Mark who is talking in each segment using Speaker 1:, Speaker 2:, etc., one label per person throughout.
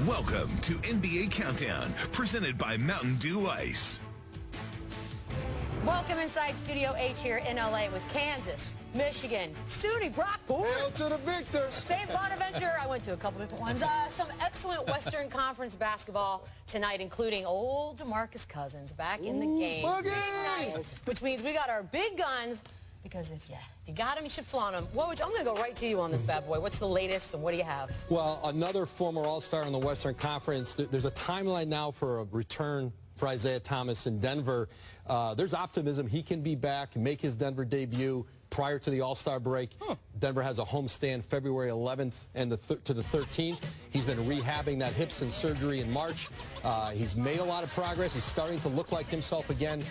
Speaker 1: Welcome to NBA Countdown, presented by Mountain Dew Ice.
Speaker 2: Welcome inside Studio H here in LA with Kansas, Michigan, SUNY Brockport.
Speaker 3: Hail to the victors.
Speaker 2: St. Bonaventure. I went to a couple different ones. Some excellent Western Conference basketball tonight, including old DeMarcus Cousins back in the game.
Speaker 3: Boogie!
Speaker 2: Which means we got our big guns, because if you got them, you should flaunt them. Woj, I'm going to go right to you on this bad boy. What's the latest and what do you have?
Speaker 4: Well, another former All-Star in the Western Conference. There's a timeline now for a return for Isaiah Thomas in Denver. There's optimism he can be back and make his Denver debut prior to the All-Star break. Denver has a homestand February 11th and to the 13th. He's been rehabbing that hip and surgery in March. He's made a lot of progress. He's starting to look like himself again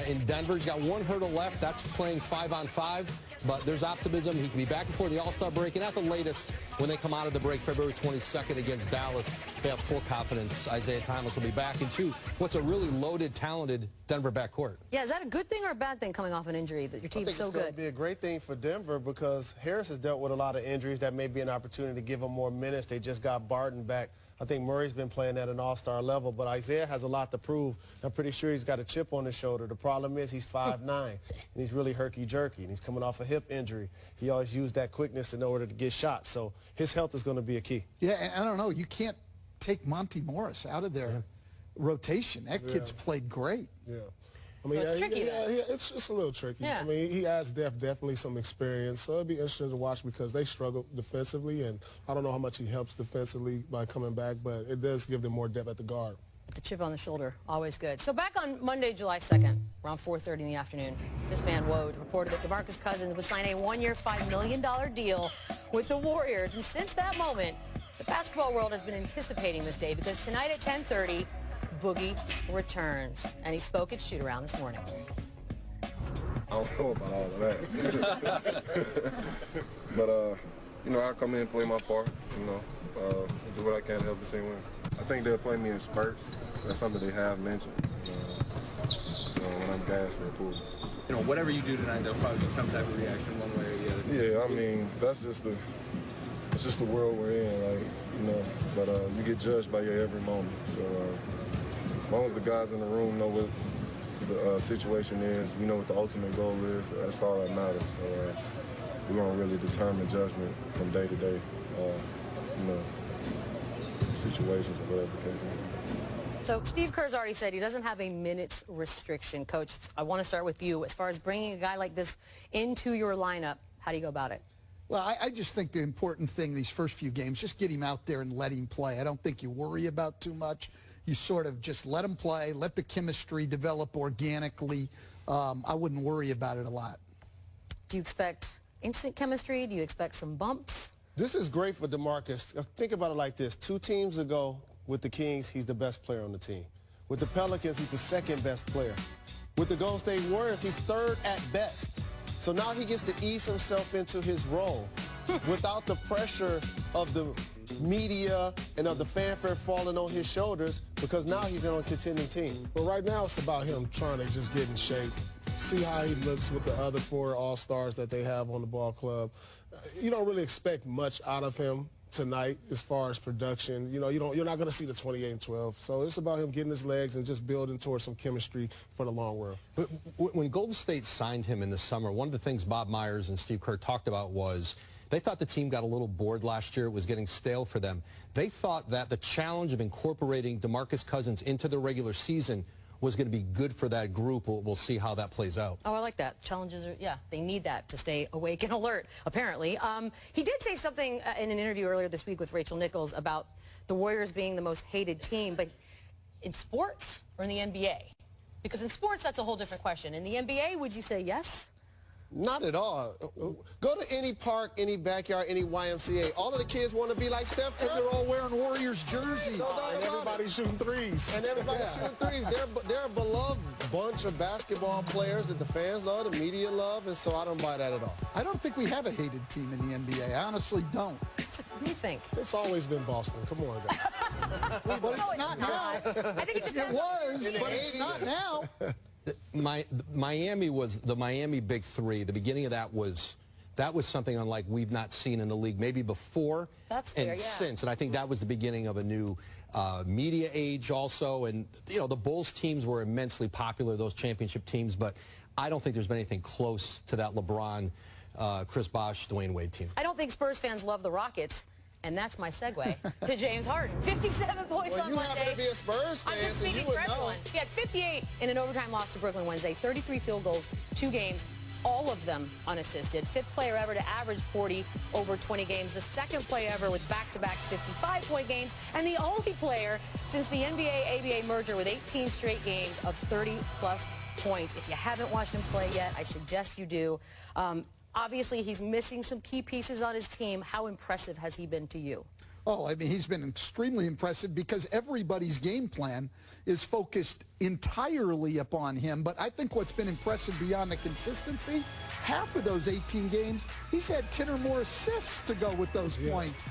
Speaker 4: in Denver. He's got one hurdle left. That's playing 5-on-5. But there's optimism. He can be back before the All-Star break. And at the latest, when they come out of the break, February 22nd against Dallas, they have full confidence Isaiah Thomas will be back into what's a really loaded, talented Denver backcourt.
Speaker 2: Yeah, is that a good thing or a bad thing coming off an injury that your team's so good?
Speaker 3: I think it's going to be a great thing for Denver because Harris has dealt with a lot of injuries. That may be an opportunity to give him more minutes. They just got Barton back. I think Murray's been playing at an all-star level, but Isaiah has a lot to prove. I'm pretty sure he's got a chip on his shoulder. The problem is he's 5'9", and he's really herky-jerky, and he's coming off a hip injury. He always used that quickness in order to get shots, so his health is going to be a key.
Speaker 5: Yeah, and I don't know. You can't take Monty Morris out of their rotation. That kid's played great.
Speaker 3: Yeah. I
Speaker 2: So it's tricky, though.
Speaker 3: It's just a little tricky.
Speaker 2: Yeah.
Speaker 3: I mean, he has definitely some experience, so it'll be interesting to watch because they struggle defensively, and I don't know how much he helps defensively by coming back, but it does give them more depth at the guard.
Speaker 2: The chip on the shoulder, always good. So back on Monday, July 2nd, around 4:30 in the afternoon, this man, Woj, reported that DeMarcus Cousins would sign a one-year, $5 million deal with the Warriors. And since that moment, the basketball world has been anticipating this day because tonight at 10:30, Boogie returns. And he spoke at shoot-around this morning.
Speaker 6: I don't know about all of that. But, you know, I'll come in and play my part, you know, do what I can to help the team win. I think they'll play me in spurts. That's something they have mentioned. You know, when I'm gassed, they'll pull.
Speaker 7: You know, whatever you do tonight, there'll probably be some type of reaction one way or the other.
Speaker 6: Yeah, I mean, it's just the world we're in, like, you know, but you get judged by your every moment. So as long as the guys in the room know what the situation is, we know what the ultimate goal is, that's all that matters. So we won't really determine judgment from day to day, you know, situations or whatever the case may be.
Speaker 2: So Steve Kerr's already said he doesn't have a minutes restriction. Coach, I want to start with you. As far as bringing a guy like this into your lineup, how do you go about it?
Speaker 5: Well, I just think the important thing these first few games, just get him out there and let him play. I don't think you worry about too much. You sort of just let him play, let the chemistry develop organically. I wouldn't worry about it a lot.
Speaker 2: Do you expect instant chemistry? Do you expect some bumps?
Speaker 3: This is great for DeMarcus. Think about it like this. 2 teams ago with the Kings, he's the best player on the team. With the Pelicans, he's the second best player. With the Golden State Warriors, he's third at best. So now he gets to ease himself into his role without the pressure of the media and of the fanfare falling on his shoulders because now he's on a contending team.
Speaker 8: But right now it's about him trying to just get in shape, see how he looks with the other 4 All-Stars that they have on the ball club. You don't really expect much out of him tonight as far as production. You know, you're not going to see the 28 and 12. So it's about him getting his legs and just building towards some chemistry for the long run.
Speaker 4: But when Golden State signed him in the summer, one of the things Bob Myers and Steve Kerr talked about was they thought the team got a little bored last year. It was getting stale for them. They thought that the challenge of incorporating DeMarcus Cousins into the regular season was going to be good for that group. We'll see how that plays out.
Speaker 2: Oh, I like that. Challenges are, yeah, they need that to stay awake and alert, apparently. He did say something in an interview earlier this week with Rachel Nichols about the Warriors being the most hated team, but in sports or in the NBA? Because in sports, that's a whole different question. In the NBA, would you say yes?
Speaker 3: Not at all. Go to any park, any backyard, any YMCA. All of the kids want to be like Steph Curry.
Speaker 5: And they're all wearing Warriors jerseys.
Speaker 3: And
Speaker 8: Everybody's shooting threes.
Speaker 3: And everybody's shooting threes. They're a beloved bunch of basketball players that the fans love, the media love, and so I don't buy that at all.
Speaker 5: I don't think we have a hated team in the NBA. I honestly don't.
Speaker 2: What do you think?
Speaker 8: It's always been Boston. Come on, guys.
Speaker 5: But it's not now.
Speaker 2: I think
Speaker 5: It was, but it's not now.
Speaker 4: Miami was the Miami Big Three. The beginning of that was that was something unlike we've not seen in the league maybe before
Speaker 2: That's fair,
Speaker 4: and
Speaker 2: yeah.
Speaker 4: since. And I think that was the beginning of a new media age also. And, you know, the Bulls teams were immensely popular, those championship teams, but I don't think there's been anything close to that LeBron, Chris Bosh, Dwayne Wade team.
Speaker 2: I don't think Spurs fans love the Rockets. And that's my segue to James Harden. 57 points on
Speaker 3: you
Speaker 2: Monday.
Speaker 3: happen to be a Spurs fan,
Speaker 2: I'm just
Speaker 3: so you
Speaker 2: speaking
Speaker 3: would
Speaker 2: for everyone.
Speaker 3: know.
Speaker 2: He had 58 in an overtime loss to Brooklyn Wednesday, 33 field goals, 2 games, all of them unassisted. 5th player ever to average 40 over 20 games. The 2nd player ever with back-to-back 55-point games. And the only player since the NBA-ABA merger with 18 straight games of 30-plus points. If you haven't watched him play yet, I suggest you do. Obviously, he's missing some key pieces on his team. How impressive has he been to you?
Speaker 5: Oh, I mean, he's been extremely impressive because everybody's game plan is focused entirely upon him. But I think what's been impressive beyond the consistency, half of those 18 games, he's had 10 or more assists to go with those points.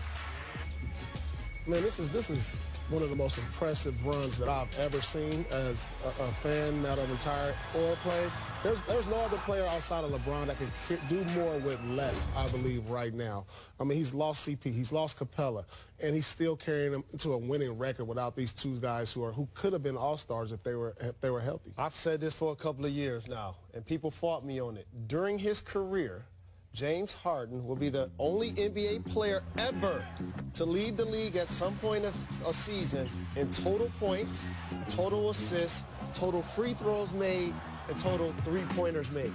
Speaker 8: Man, this is one of the most impressive runs that I've ever seen as a fan that of entire oil play. There's no other player outside of LeBron that can do more with less, I believe, right now. I mean, he's lost CP, he's lost Capella, and he's still carrying them to a winning record without these 2 guys who could have been all-stars if they were healthy.
Speaker 3: I've said this for a couple of years now, and people fought me on it. During his career, James Harden will be the only NBA player ever to lead the league at some point of a season in total points, total assists, total free throws made, and total three-pointers made.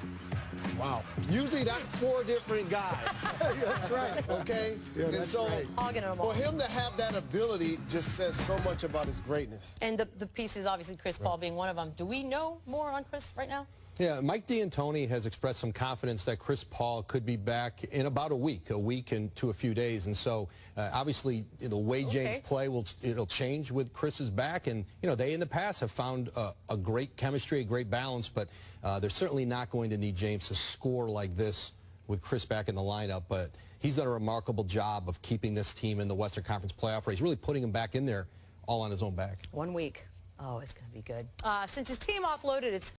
Speaker 3: Wow. Usually that's 4 different guys.
Speaker 5: That's right.
Speaker 3: Okay?
Speaker 5: Yeah,
Speaker 3: and
Speaker 5: that's
Speaker 3: so
Speaker 5: right.
Speaker 2: Hogging them all.
Speaker 3: for him to have that ability just says so much about his greatness.
Speaker 2: And the pieces, obviously, Chris Paul being one of them. Do we know more on Chris right now?
Speaker 4: Yeah, Mike D'Antoni has expressed some confidence that Chris Paul could be back in about a week and to a few days. And so, obviously, the way James play, it'll change with Chris's back. And, you know, they in the past have found a great chemistry, a great balance, but they're certainly not going to need James to score like this with Chris back in the lineup. But he's done a remarkable job of keeping this team in the Western Conference playoff race, really putting him back in there all on his own back.
Speaker 2: 1 week. Oh, it's going to be good. Since his team offloaded its